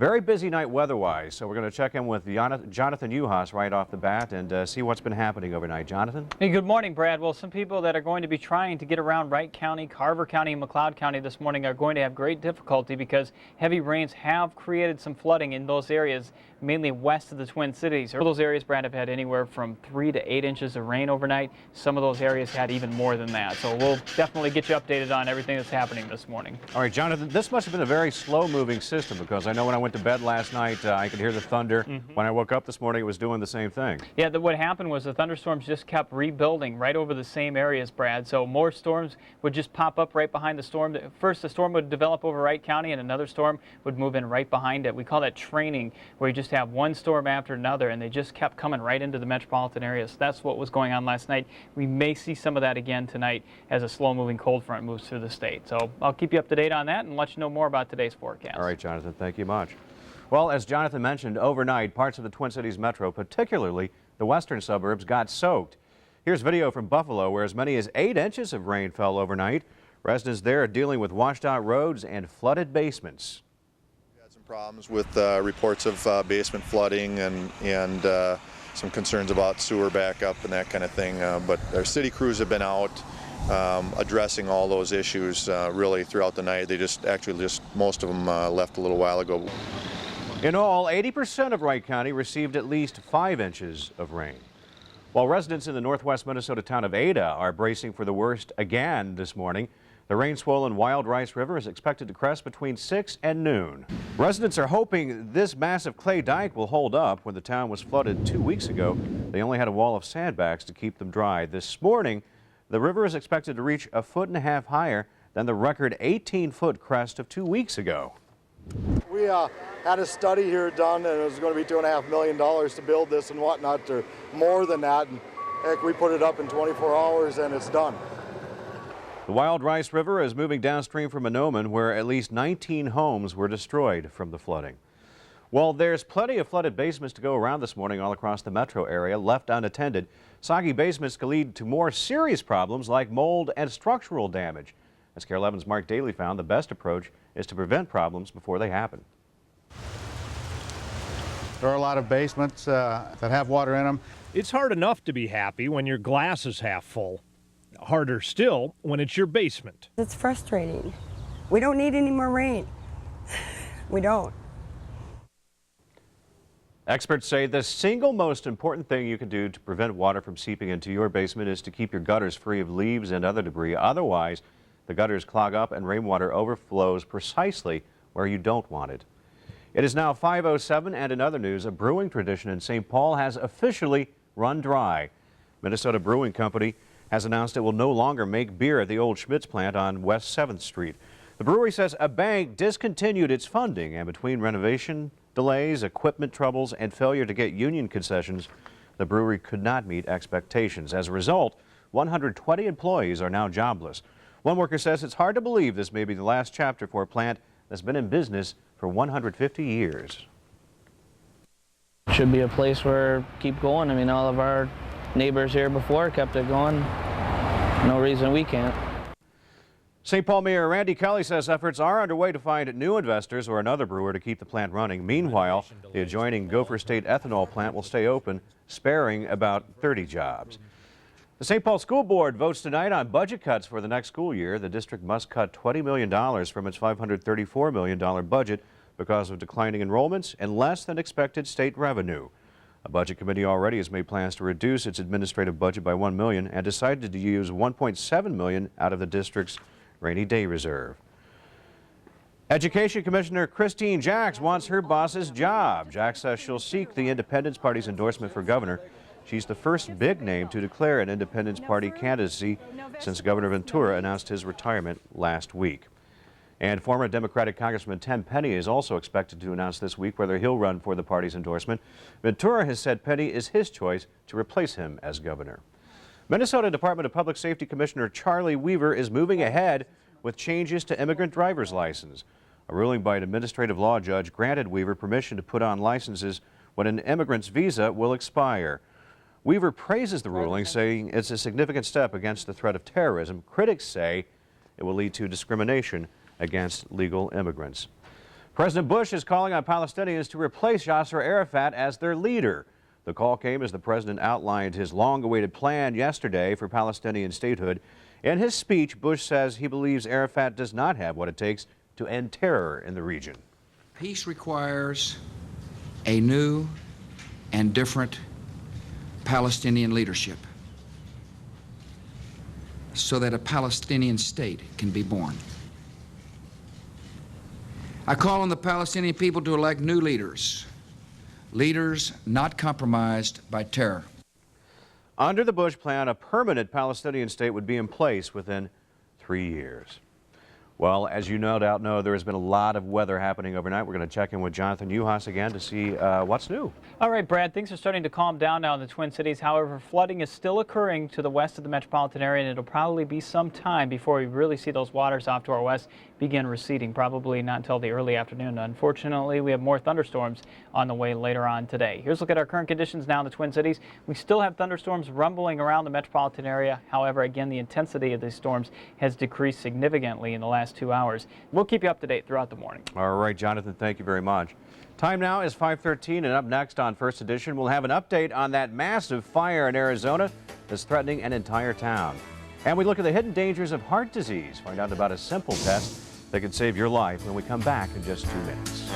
Very busy night weather-wise, so we're going to check in with Jonathan Uhas right off the bat and see what's been happening overnight. Jonathan? Hey, good morning, Brad. Well, some people that are going to be trying to get around Wright County, Carver County, and McLeod County this morning are going to have great difficulty because heavy rains have created some flooding in those areas, mainly west of the Twin Cities. Those areas, Brad, have had anywhere from 3 to 8 inches of rain overnight. Some of those areas had even more than that. So we'll definitely get you updated on everything that's happening this morning. All right, Jonathan, this must have been a very slow-moving system because I know when I went to bed last night, I could hear the thunder. When I woke up this morning, it was doing the same thing. Yeah, what happened was the thunderstorms just kept rebuilding right over the same areas, Brad. So more storms would just pop up right behind the storm. First, the storm would develop over Wright County, and another storm would move in right behind it. We call that training, where you just have one storm after another, and they just kept coming right into the metropolitan area. So that's what was going on last night. We may see some of that again tonight as a slow-moving cold front moves through the state. So I'll keep you up to date on that and let you know more about today's forecast. All right, Jonathan, thank you much. Well, as Jonathan mentioned, overnight, parts of the Twin Cities metro, particularly the western suburbs, got soaked. Here's video from Buffalo, where as many as 8 inches of rain fell overnight. Residents there are dealing with washed-out roads and flooded basements. We had some problems with reports of basement flooding and some concerns about sewer backup and that kind of thing. But our city crews have been out addressing all those issues really throughout the night. They just most of them left a little while ago. In all, 80% of Wright County received at least 5 inches of rain. While residents in the northwest Minnesota town of Ada are bracing for the worst again this morning, the rain-swollen Wild Rice River is expected to crest between 6 and noon. Residents are hoping this massive clay dike will hold up. When the town was flooded 2 weeks ago, they only had a wall of sandbags to keep them dry. This morning, the river is expected to reach 1.5 feet higher than the record 18-foot crest of 2 weeks ago. We had a study here done, and it was going to be $2.5 million to build this and whatnot, or more than that. And heck, we put it up in 24 hours, and it's done. The Wild Rice River is moving downstream from Monoman, where at least 19 homes were destroyed from the flooding. Well, there's plenty of flooded basements to go around this morning all across the metro area. Left unattended, soggy basements can lead to more serious problems like mold and structural damage. As KARE 11's Mark Daly found, the best approach is to prevent problems before they happen. There are a lot of basements that have water in them. It's hard enough to be happy when your glass is half full. Harder still when it's your basement. It's frustrating. We don't need any more rain. We don't. Experts say the single most important thing you can do to prevent water from seeping into your basement is to keep your gutters free of leaves and other debris. Otherwise, the gutters clog up and rainwater overflows precisely where you don't want it. It is now 5:07, and in other news, a brewing tradition in St. Paul has officially run dry. Minnesota Brewing Company has announced it will no longer make beer at the old Schmitz plant on West 7th Street. The brewery says a bank discontinued its funding, and between renovation delays, equipment troubles, and failure to get union concessions, the brewery could not meet expectations. As a result, 120 employees are now jobless. One worker says it's hard to believe this may be the last chapter for a plant that's been in business for 150 years. Should be a place where keep going. I mean, all of our neighbors here before kept it going. No reason we can't. St. Paul Mayor Randy Kelly says efforts are underway to find new investors or another brewer to keep the plant running. Meanwhile, the adjoining Gopher State ethanol plant will stay open, sparing about 30 jobs. The St. Paul School Board votes tonight on budget cuts for the next school year. The district must cut $20 million from its $534 million budget because of declining enrollments and less than expected state revenue. A budget committee already has made plans to reduce its administrative budget by $1 million and decided to use $1.7 million out of the district's rainy day reserve. Education Commissioner Christine Jacks wants her boss's job. Jacks says she'll seek the Independence Party's endorsement for governor. She's the first big name to declare an Independence Party candidacy since Governor Ventura announced his retirement last week. And former Democratic Congressman Tim Penny is also expected to announce this week whether he'll run for the party's endorsement. Ventura has said Penny is his choice to replace him as governor. Minnesota Department of Public Safety Commissioner Charlie Weaver is moving ahead with changes to immigrant driver's license. A ruling by an administrative law judge granted Weaver permission to put on licenses when an immigrant's visa will expire. Weaver praises the ruling, saying it's a significant step against the threat of terrorism. Critics say it will lead to discrimination against legal immigrants. President Bush is calling on Palestinians to replace Yasser Arafat as their leader. The call came as the president outlined his long-awaited plan yesterday for Palestinian statehood. In his speech, Bush says he believes Arafat does not have what it takes to end terror in the region. Peace requires a new and different Palestinian leadership so that a Palestinian state can be born. I call on the Palestinian people to elect new leaders, leaders not compromised by terror. Under the Bush plan, a permanent Palestinian state would be in place within 3 years. Well, as you no doubt know, there has been a lot of weather happening overnight. We're going to check in with Jonathan Uhas again to see what's new. All right, Brad, things are starting to calm down now in the Twin Cities. However, flooding is still occurring to the west of the metropolitan area, and it'll probably be some time before we really see those waters off to our west begin receding, probably not until the early afternoon. Unfortunately, we have more thunderstorms on the way later on today. Here's a look at our current conditions now in the Twin Cities. We still have thunderstorms rumbling around the metropolitan area. However, again, the intensity of these storms has decreased significantly in the last 2 hours. We'll keep you up to date throughout the morning. All right, Jonathan, thank you very much. Time now is 5:13, and up next on First Edition, we'll have an update on that massive fire in Arizona that's threatening an entire town. And we look at the hidden dangers of heart disease, find out about a simple test that could save your life when we come back in just 2 minutes.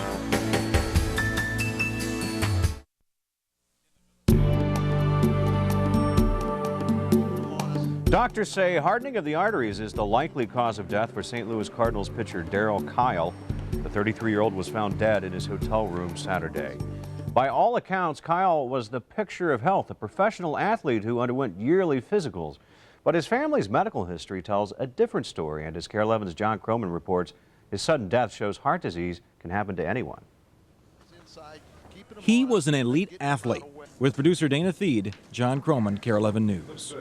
Doctors say hardening of the arteries is the likely cause of death for St. Louis Cardinals pitcher Darryl Kyle. The 33-year-old was found dead in his hotel room Saturday. By all accounts, Kyle was the picture of health, a professional athlete who underwent yearly physicals. But his family's medical history tells a different story, and as KARE 11's John Croman reports, his sudden death shows heart disease can happen to anyone. He was an elite athlete. With producer Dana Theed, John Croman, KARE 11 News.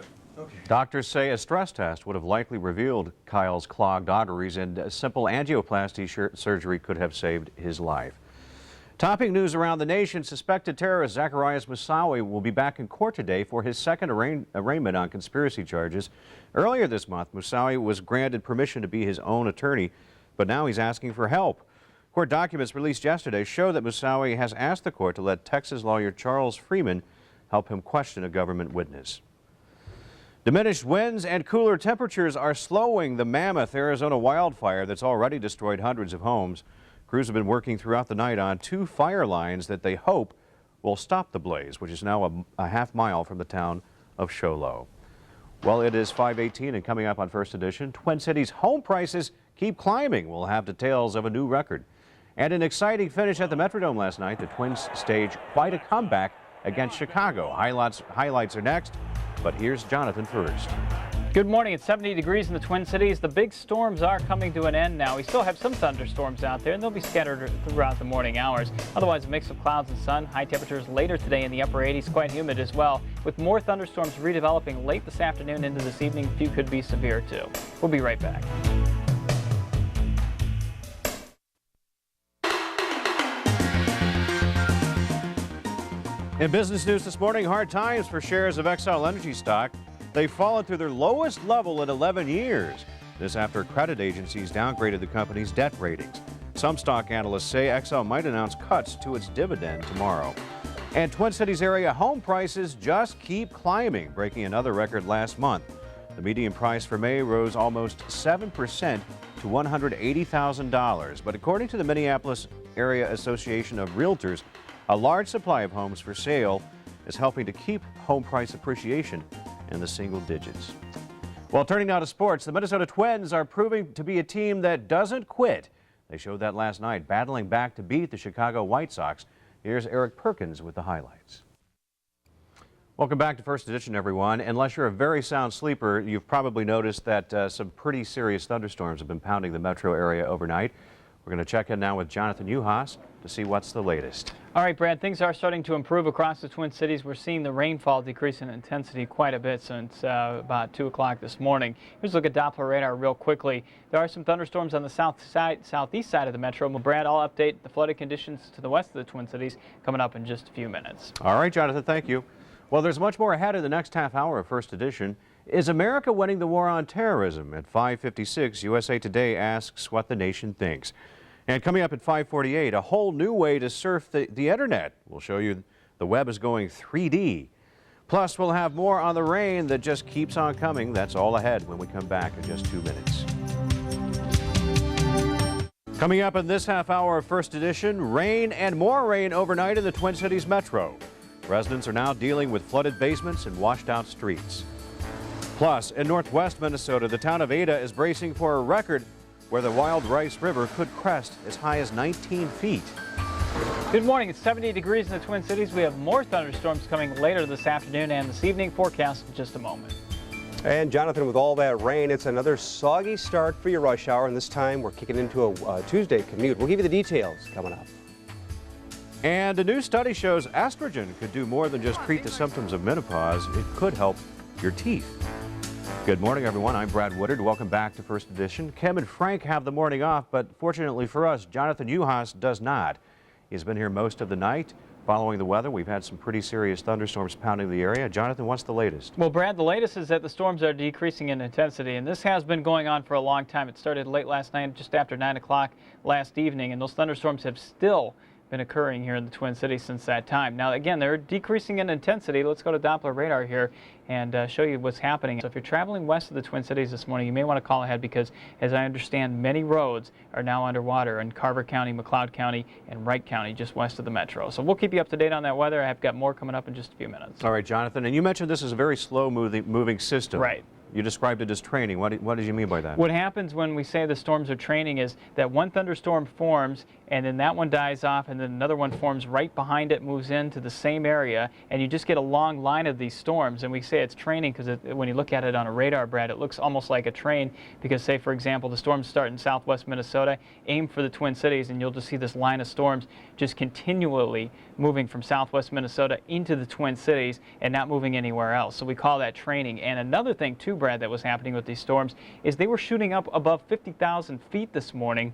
Doctors say a stress test would have likely revealed Kyle's clogged arteries, and a simple angioplasty surgery could have saved his life. Topping news around the nation, suspected terrorist Zacarias Moussaoui will be back in court today for his second arraignment on conspiracy charges. Earlier this month, Moussaoui was granted permission to be his own attorney, but now he's asking for help. Court documents released yesterday show that Moussaoui has asked the court to let Texas lawyer Charles Freeman help him question a government witness. Diminished winds and cooler temperatures are slowing the mammoth Arizona wildfire that's already destroyed hundreds of homes. Crews have been working throughout the night on 2 fire lines that they hope will stop the blaze, which is now a half mile from the town of Show Low. Well, it is 5:18, and coming up on First Edition, Twin Cities home prices keep climbing. We'll have details of a new record. And an exciting finish at the Metrodome last night. The Twins staged quite a comeback against Chicago. Highlights are next, but here's Jonathan first. Good morning. It's 70 degrees in the Twin Cities. The big storms are coming to an end now. We still have some thunderstorms out there, and they'll be scattered throughout the morning hours. Otherwise, a mix of clouds and sun. High temperatures later today in the upper 80s, quite humid as well. With more thunderstorms redeveloping late this afternoon into this evening, a few could be severe too. We'll be right back. In business news this morning, hard times for shares of Xcel Energy stock. They've fallen to their lowest level in 11 years. This after credit agencies downgraded the company's debt ratings. Some stock analysts say Xcel might announce cuts to its dividend tomorrow. And Twin Cities area home prices just keep climbing, breaking another record last month. The median price for May rose almost 7% to $180,000. But according to the Minneapolis Area Association of Realtors, a large supply of homes for sale is helping to keep home price appreciation in the single digits. Well, turning now to sports, the Minnesota Twins are proving to be a team that doesn't quit. They showed that last night, battling back to beat the Chicago White Sox. Here's Eric Perkins with the highlights. Welcome back to First Edition, everyone. Unless you're a very sound sleeper, you've probably noticed that some pretty serious thunderstorms have been pounding the metro area overnight. We're going to check in now with Jonathan Uhas to see what's the latest. All right, Brad, things are starting to improve across the Twin Cities. We're seeing the rainfall decrease in intensity quite a bit since about 2 o'clock this morning. Here's a look at Doppler radar real quickly. There are some thunderstorms on the southeast side of the metro. Well, Brad, I'll update the flooded conditions to the west of the Twin Cities coming up in just a few minutes. All right, Jonathan, thank you. Well, there's much more ahead in the next half hour of First Edition. Is America winning the war on terrorism? At 5:56, USA Today asks what the nation thinks. And coming up at 5:48, a whole new way to surf the internet. We'll show you the web is going 3D. Plus, we'll have more on the rain that just keeps on coming. That's all ahead when we come back in just 2 minutes. Coming up in this half hour of First Edition, rain and more rain overnight in the Twin Cities metro. Residents are now dealing with flooded basements and washed out streets. Plus, in northwest Minnesota, the town of Ada is bracing for a record where the Wild Rice River could crest as high as 19 feet. Good morning. It's 70 degrees in the Twin Cities. We have more thunderstorms coming later this afternoon and this evening. Forecast in just a moment. And Jonathan, with all that rain, it's another soggy start for your rush hour, and this time we're kicking into a Tuesday commute. We'll give you the details coming up. And a new study shows estrogen could do more than just treat the symptoms of menopause. It could help your teeth. Good morning, everyone. I'm Brad Woodard. Welcome back to First Edition. Kim and Frank have the morning off, but fortunately for us, Jonathan Uhas does not. He's been here most of the night. Following the weather, we've had some pretty serious thunderstorms pounding the area. Jonathan, what's the latest? Well, Brad, the latest is that the storms are decreasing in intensity, and this has been going on for a long time. It started late last night, just after 9 o'clock last evening, and those thunderstorms have still been occurring here in the Twin Cities since that time. Now, again, they're decreasing in intensity. Let's go to Doppler radar here and show you what's happening. So if you're traveling west of the Twin Cities this morning, you may want to call ahead because, as I understand, many roads are now underwater in Carver County, McLeod County, and Wright County, just west of the metro. So we'll keep you up to date on that weather. I've got more coming up in just a few minutes. All right, Jonathan, and you mentioned this is a very slow moving system. Right. You described it as training. What did you mean by that? What happens when we say the storms are training is that one thunderstorm forms, and then that one dies off, and then another one forms right behind it, moves into the same area, and you just get a long line of these storms. And we say it's training because when you look at it on a radar, Brad, it looks almost like a train because, say, for example, the storms start in southwest Minnesota, aim for the Twin Cities, and you'll just see this line of storms just continually moving from southwest Minnesota into the Twin Cities and not moving anywhere else. So we call that training. And another thing, too, Brad, that was happening with these storms is they were shooting up above 50,000 feet this morning,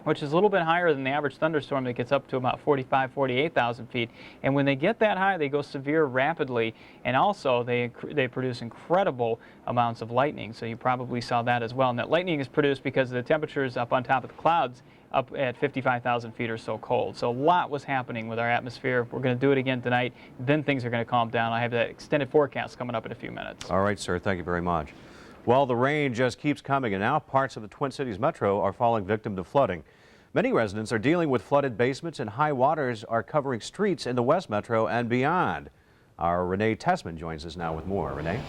which is a little bit higher than the average thunderstorm that gets up to about 45, 48,000 feet. And when they get that high, they go severe rapidly, and also they produce incredible amounts of lightning. So you probably saw that as well. And that lightning is produced because the temperature is up on top of the clouds up at 55,000 feet or so cold. So a lot was happening with our atmosphere. We're going to do it again tonight. Then things are going to calm down. I have that extended forecast coming up in a few minutes. All right, sir. Thank you very much. Well, the rain just keeps coming, and now parts of the Twin Cities metro are falling victim to flooding. Many residents are dealing with flooded basements, and high waters are covering streets in the West Metro and beyond. Our Renee Tessman joins us now with more. Renee?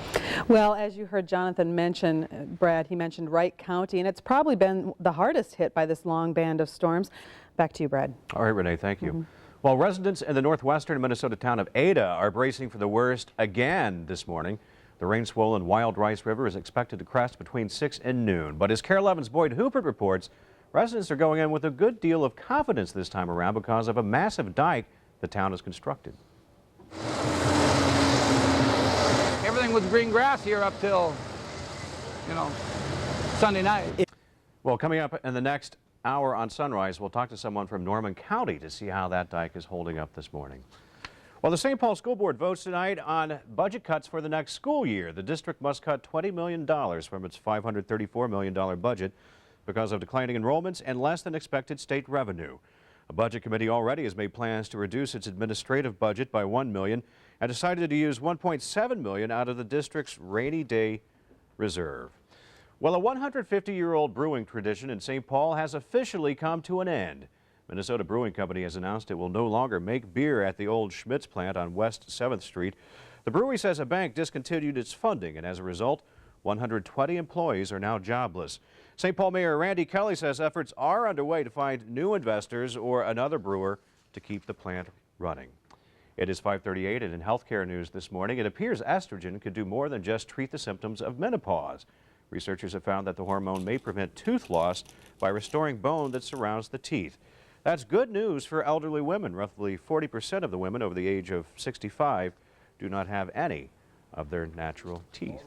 Well, as you heard Jonathan mention, Brad, he mentioned Wright County, and it's probably been the hardest hit by this long band of storms. Back to you, Brad. All right, Renee, thank you. Well, residents in the northwestern Minnesota town of Ada are bracing for the worst again this morning. The rain-swollen Wild Rice River is expected to crest between 6 and noon. But as KARE 11's Boyd Hooper reports, residents are going in with a good deal of confidence this time around because of a massive dike the town has constructed. Everything was green grass here up till, Sunday night. Well, coming up in the next hour on Sunrise, we'll talk to someone from Norman County to see how that dike is holding up this morning. Well, the St. Paul School Board votes tonight on budget cuts for the next school year. The district must cut $20 million from its $534 million budget because of declining enrollments and less than expected state revenue. A budget committee already has made plans to reduce its administrative budget by $1 million and decided to use $1.7 million out of the district's rainy day reserve. Well, a 150-year-old brewing tradition in St. Paul has officially come to an end. Minnesota Brewing Company has announced it will no longer make beer at the old Schmitz plant on West 7th Street. The brewery says a bank discontinued its funding, and as a result, 120 employees are now jobless. St. Paul Mayor Randy Kelly says efforts are underway to find new investors or another brewer to keep the plant running. It is 5:38, and in healthcare news this morning, it appears estrogen could do more than just treat the symptoms of menopause. Researchers have found that the hormone may prevent tooth loss by restoring bone that surrounds the teeth. That's good news for elderly women. Roughly 40% of the women over the age of 65 do not have any of their natural teeth.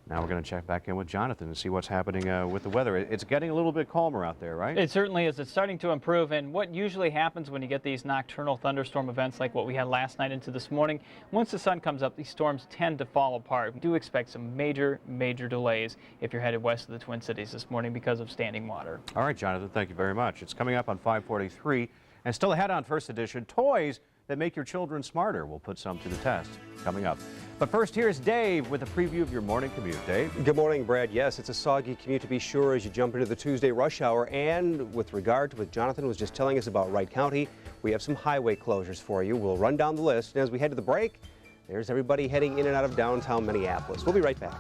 Now we're going to check back in with Jonathan and see what's happening with the weather. It's getting a little bit calmer out there, right? It certainly is. It's starting to improve, and what usually happens when you get these nocturnal thunderstorm events like what we had last night into this morning, once the sun comes up, these storms tend to fall apart. We do expect some major delays if you're headed west of the Twin Cities this morning because of standing water. All right, Jonathan, thank you very much. It's coming up on 5:43, and still ahead on First Edition, toys that make your children smarter. We'll put some to the test coming up. But first, here's Dave with a preview of your morning commute. Dave? Good morning, Brad. Yes, it's a soggy commute to be sure as you jump into the Tuesday rush hour. And with regard to what Jonathan was just telling us about Wright County, we have some highway closures for you. We'll run down the list. And as we head to the break, there's everybody heading in and out of downtown Minneapolis. We'll be right back.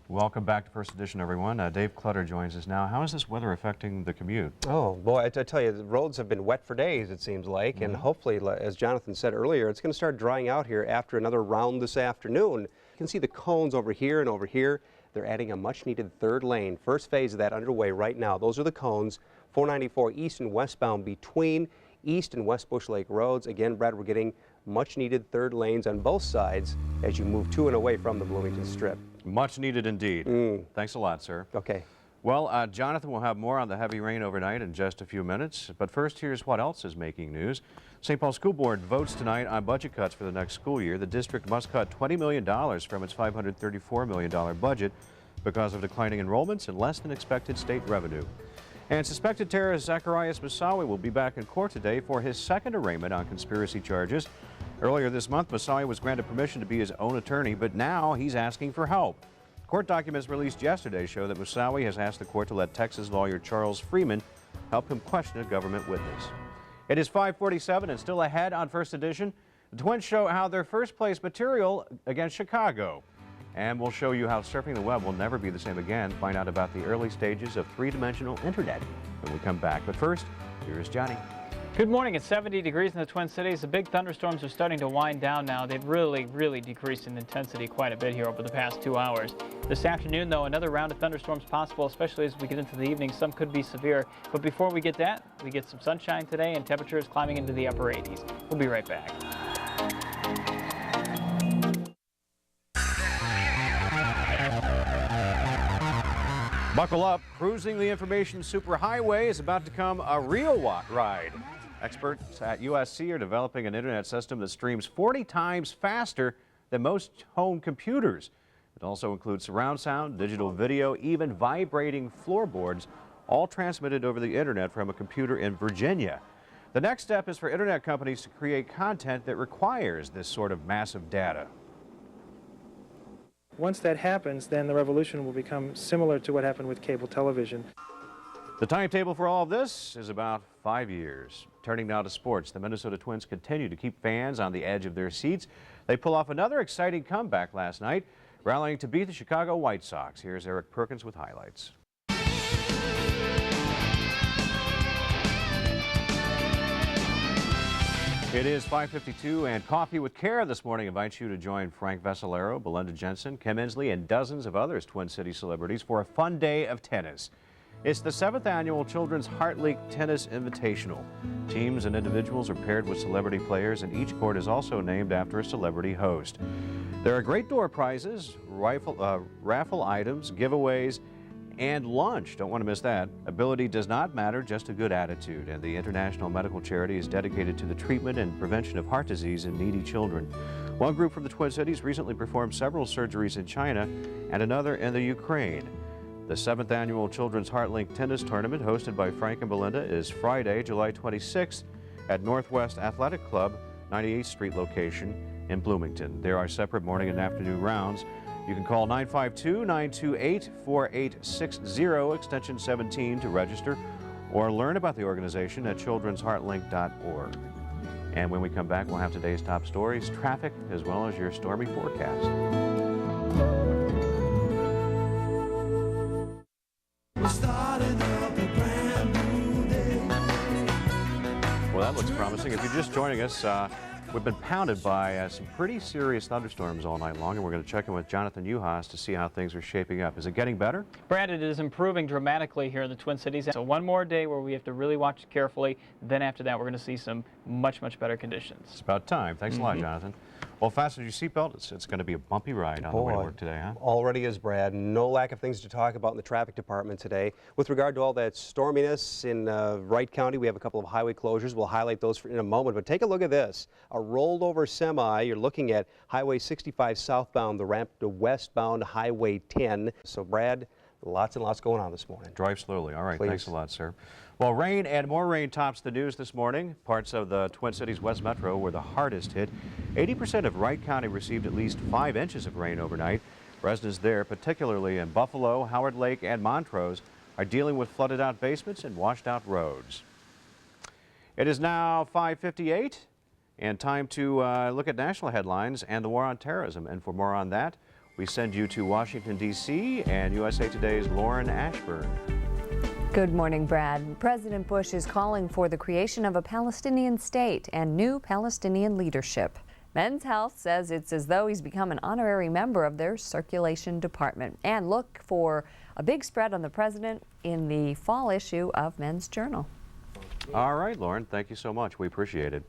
Welcome back to First Edition, everyone. Dave Clutter joins us now. How is this weather affecting the commute? Oh, boy, I tell you, the roads have been wet for days, it seems like. And hopefully, as Jonathan said earlier, it's going to start drying out here after another round this afternoon. You can see the cones over here and over here. They're adding a much-needed third lane. First phase of that underway right now. Those are the cones, 494 east and westbound between East and West Bush Lake roads. Again, Brad, we're getting much-needed third lanes on both sides as you move to and away from the Bloomington Strip. Much needed indeed. Thanks a lot, sir. Okay. Well, Jonathan will have more on the heavy rain overnight in just a few minutes. But first, here's what else is making news. St. Paul School Board votes tonight on budget cuts for the next school year. The district must cut $20 million from its $534 million budget because of declining enrollments and less than expected state revenue. And suspected terrorist Zacharias Moussaoui will be back in court today for his second arraignment on conspiracy charges. Earlier this month, Moussaoui was granted permission to be his own attorney, but now he's asking for help. Court documents released yesterday show that Moussaoui has asked the court to let Texas lawyer Charles Freeman help him question a government witness. It is 5:47 and still ahead on First Edition. The Twins show how their first place material against Chicago. And we'll show you how surfing the web will never be the same again. Find out about the early stages of three-dimensional internet when we come back. But first, here's Johnny. Good morning. It's 70 degrees in the Twin Cities. The big thunderstorms are starting to wind down now. They've really decreased in intensity quite a bit here over the past 2 hours. This afternoon, though, another round of thunderstorms possible, especially as we get into the evening. Some could be severe. But before we get that, we get some sunshine today and temperatures climbing into the upper 80s. We'll be right back. Buckle up. Cruising the information superhighway is about to become a real ride. Experts at USC are developing an internet system that streams 40 times faster than most home computers. It also includes surround sound, digital video, even vibrating floorboards, all transmitted over the internet from a computer in Virginia. The next step is for internet companies to create content that requires this sort of massive data. Once that happens, then the revolution will become similar to what happened with cable television. The timetable for all of this is about 5 years. Turning now to sports, the Minnesota Twins continue to keep fans on the edge of their seats. They pull off another exciting comeback last night, rallying to beat the Chicago White Sox. Here's Eric Perkins with highlights. It is 5:52, and Coffee with Care this morning invites you to join Frank Vessalero, Belinda Jensen, Kim Inslee, and dozens of others Twin City celebrities for a fun day of tennis. It's the 7th annual Children's Heart League Tennis Invitational. Teams and individuals are paired with celebrity players, and each court is also named after a celebrity host. There are great door prizes, raffle items, giveaways, and lunch. Don't want to miss that. Ability does not matter, just a good attitude. And the International Medical Charity is dedicated to the treatment and prevention of heart disease in needy children. One group from the Twin Cities recently performed several surgeries in China and another in the Ukraine. The 7th annual Children's Heart Link Tennis Tournament, hosted by Frank and Belinda, is Friday, July 26th at Northwest Athletic Club, 98th Street location in Bloomington. There are separate morning and afternoon rounds. You can call 952-928-4860, extension 17 to register, or learn about the organization at children'sheartlink.org. And when we come back, we'll have today's top stories, traffic, as well as your stormy forecast. Well, that looks promising. If you're just joining us, we've been pounded by some pretty serious thunderstorms all night long, and we're going to check in with Jonathan Uhas to see how things are shaping up. Is it getting better? Brad, it is improving dramatically here in the Twin Cities. So one more day where we have to really watch carefully. Then after that, we're going to see some much better conditions. It's about time. Thanks a lot, Jonathan. Well, fasten your seatbelt. It's going to be a bumpy ride on the way to work today, huh? Already is, Brad. No lack of things to talk about in the traffic department today. With regard to all that storminess in Wright County, we have a couple of highway closures. We'll highlight those in a moment, but take a look at this. A rolled over semi. You're looking at Highway 65 southbound, the ramp to westbound Highway 10. So, Brad, lots and lots going on this morning. Drive slowly. All right. Please. Thanks a lot, sir. Well, rain and more rain tops the news this morning. Parts of the Twin Cities West Metro were the hardest hit. 80% of Wright County received at least 5 inches of rain overnight. Residents there, particularly in Buffalo, Howard Lake, and Montrose, are dealing with flooded out basements and washed out roads. It is now 5:58 and time to look at national headlines and the war on terrorism. And for more on that, we send you to Washington, D.C. and USA Today's Lauren Ashburn. Good morning, Brad. President Bush is calling for the creation of a Palestinian state and new Palestinian leadership. Men's Health says it's as though he's become an honorary member of their circulation department. And look for a big spread on the president in the fall issue of Men's Journal. All right, Lauren, thank you so much. We appreciate it.